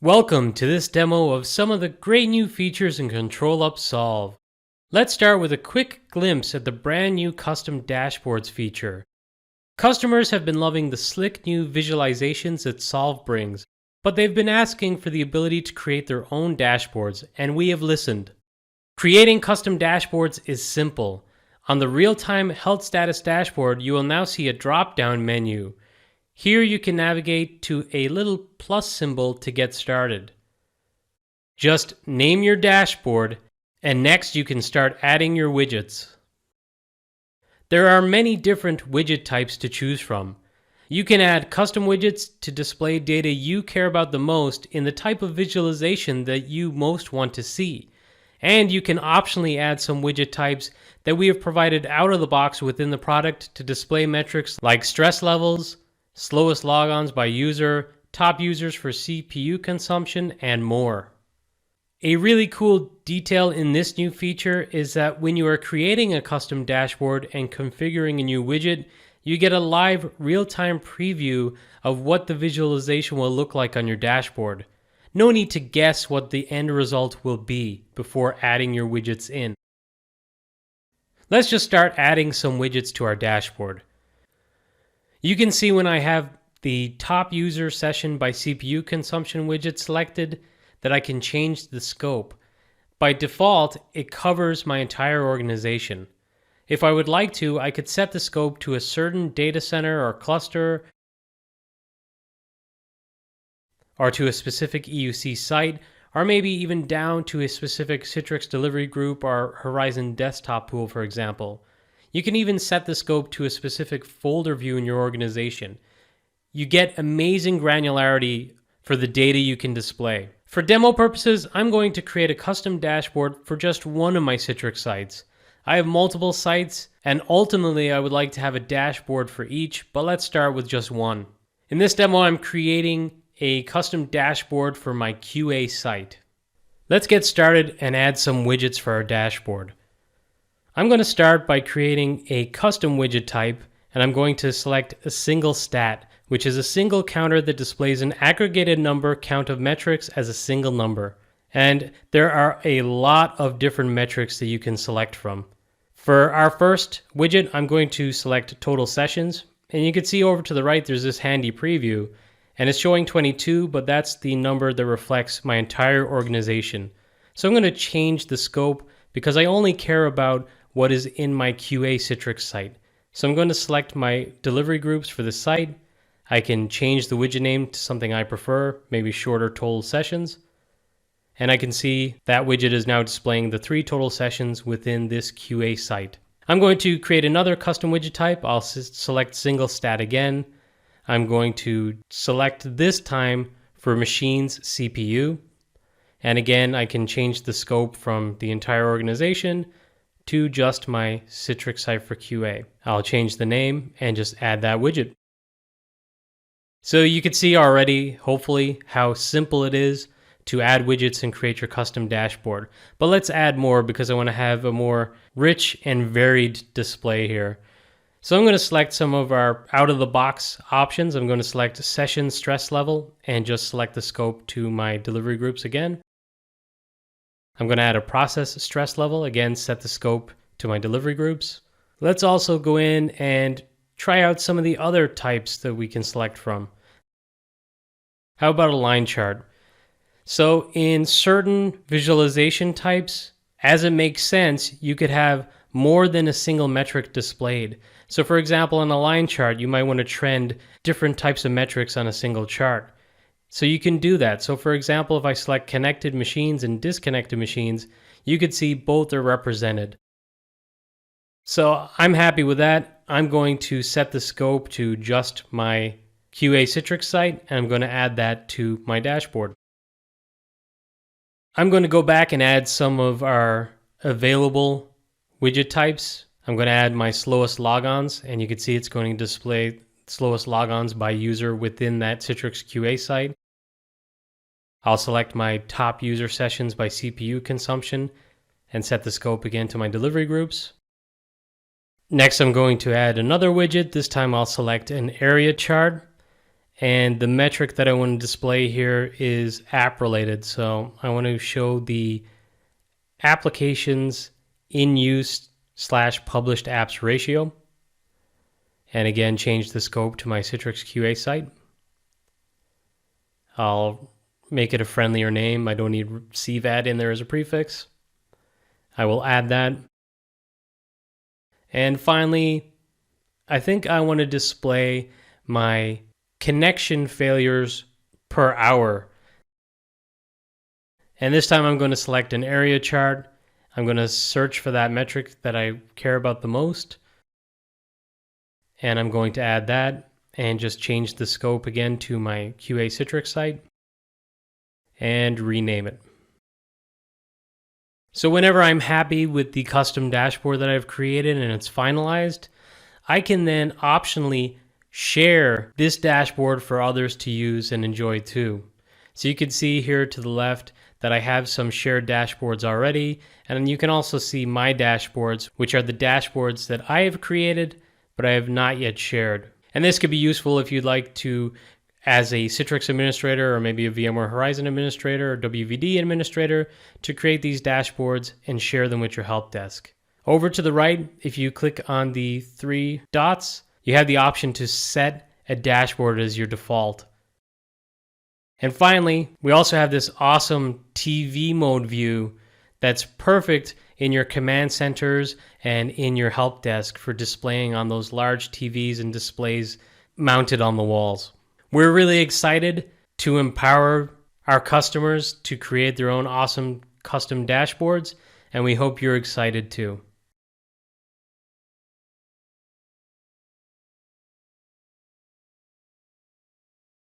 Welcome to this demo of some of the great new features in ControlUp Solve. Let's start with a quick glimpse at the brand new custom dashboards feature. Customers have been loving the slick new visualizations that Solve brings, but they've been asking for the ability to create their own dashboards, and we have listened. Creating custom dashboards is simple. On the real-time health status dashboard, you will now see a drop-down menu. Here you can navigate to a little plus symbol to get started. Just name your dashboard, and next you can start adding your widgets. There are many different widget types to choose from. You can add custom widgets to display data you care about the most in the type of visualization that you most want to see. And you can optionally add some widget types that we have provided out of the box within the product to display metrics like stress levels, slowest logons by user, top users for CPU consumption, and more. A really cool detail in this new feature is that when you are creating a custom dashboard and configuring a new widget, you get a live real-time preview of what the visualization will look like on your dashboard. No need to guess what the end result will be before adding your widgets in. Let's just start adding some widgets to our dashboard. You can see when I have the top user session by CPU consumption widget selected that I can change the scope. By default, it covers my entire organization. If I would like to, I could set the scope to a certain data center or cluster, or to a specific EUC site, or maybe even down to a specific Citrix delivery group or Horizon desktop pool, for example. You can even set the scope to a specific folder view in your organization. You get amazing granularity for the data you can display. For demo purposes, I'm going to create a custom dashboard for just one of my Citrix sites. I have multiple sites, and ultimately I would like to have a dashboard for each, but let's start with just one. In this demo, I'm creating a custom dashboard for my QA site. Let's get started and add some widgets for our dashboard. I'm going to start by creating a custom widget type, and I'm going to select a single stat, which is a single counter that displays an aggregated number count of metrics as a single number. And there are a lot of different metrics that you can select from. For our first widget, I'm going to select total sessions, and you can see over to the right there's this handy preview, and it's showing 22, but that's the number that reflects my entire organization. So I'm going to change the scope because I only care about what is in my QA Citrix site. So I'm going to select my delivery groups for the site. I can change the widget name to something I prefer, maybe shorter total sessions. And I can see that widget is now displaying the 3 total sessions within this QA site. I'm going to create another custom widget type. I'll select single stat again. I'm going to select this time for machines CPU. And again, I can change the scope from the entire organization to just my Citrix site for QA. I'll change the name and just add that widget. So you can see already, hopefully, how simple it is to add widgets and create your custom dashboard. But let's add more because I want to have a more rich and varied display here. So I'm going to select some of our out-of-the-box options. I'm going to select session stress level and just select the scope to my delivery groups again. I'm going to add a process stress level, again set the scope to my delivery groups. Let's also go in and try out some of the other types that we can select from. How about a line chart? So in certain visualization types, as it makes sense, you could have more than a single metric displayed. So for example, in a line chart, you might want to trend different types of metrics on a single chart. So you can do that. So for example, if I select connected machines and disconnected machines, you could see both are represented. So I'm happy with that. I'm going to set the scope to just my QA Citrix site, and I'm going to add that to my dashboard. I'm going to go back and add some of our available widget types. I'm going to add my slowest logons, and you can see it's going to display slowest logons by user within that Citrix QA site. I'll select my top user sessions by CPU consumption and set the scope again to my delivery groups. Next, I'm going to add another widget. This time I'll select an area chart, And the metric that I want to display here is app related. So I want to show the applications in use / published apps ratio. And again, change the scope to my Citrix QA site. I'll make it a friendlier name. I don't need CVAD in there as a prefix. I will add that. And finally, I think I want to display my connection failures per hour. And this time I'm going to select an area chart. I'm going to search for that metric that I care about the most. And I'm going to add that and just change the scope again to my QA Citrix site and rename it. So whenever I'm happy with the custom dashboard that I've created and it's finalized, I can then optionally share this dashboard for others to use and enjoy too. So you can see here to the left that I have some shared dashboards already, and you can also see my dashboards, which are the dashboards that I have created but I have not yet shared. And this could be useful if you'd like to, as a Citrix administrator or maybe a VMware Horizon administrator or WVD administrator, to create these dashboards and share them with your help desk. Over to the right, if you click on the 3 dots, you have the option to set a dashboard as your default. And finally, we also have this awesome TV mode view that's perfect in your command centers and in your help desk for displaying on those large TVs and displays mounted on the walls. We're really excited to empower our customers to create their own awesome custom dashboards, and we hope you're excited too.